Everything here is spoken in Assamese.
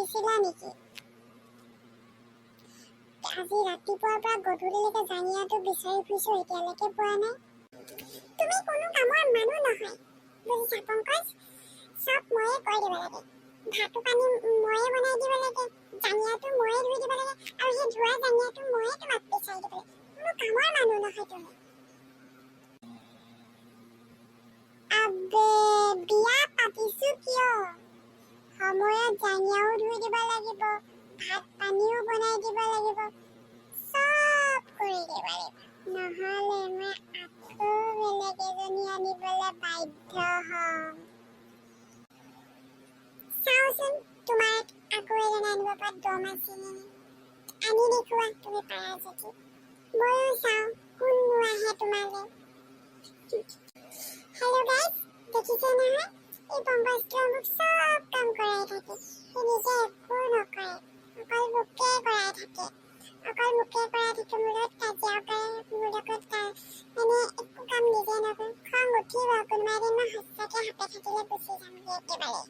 দিছিলা নেকি? আজি ৰাতিপুৱাৰ পৰা গধূলিলৈকে জাঙিয়াটো বিচাৰি ফুৰিছো, এতিয়ালৈকে পোৱা নাই। তুমি কোনো কামৰ মানুহ নহয়, বুজিছা পংকজ? চব ময়ে কৰি দিব লাগে। ভাতো পানী ময়ে বনাই দিব লাগে, জাঙিয়াটো ময়ে ধুই দিব লাগে, আৰু সেই ধোৱা জাঙিয়াটো ময়ে তোমাক বিচাৰি দিব লাগে। কোনো কামৰ মানুহ নহয় তুমি। আবে বিয়া পাতিছো কিয়? সময়ত জাঙিয়াও ধুই দিব লাগিব, ভাত পানীও বনাই দিব লাগিব, চব কৰি দিব লাগিব। নহ'লে মই আকৌ বেলেগ এজনী আনিবলৈ বাধ্য হ'ম। চাওচোন তোমাৰ আকৌ এজনী আনিব পৰা দম আছে নে? আনি দেখুওৱা তুমি পাৰা যদি। ময়ো চাওঁ কোননো আহে তোমালৈ। হেল্ল' গাইজ, দেখিছে নহয়? এই পংকজটোৱে মোক চব কাম কৰাই থাকে। সি নিজে একো নকৰে, অকল মোকে কৰাই থাকে। মোৰ লগত কাজিয়াও কৰে, মোৰ লগত মানে একো কাম নিজে নকৰে। খং উঠিব, কোনোবা এদিন মই সঁচাকে হাতে থাকিলে গুচি যামগৈ একেবাৰে।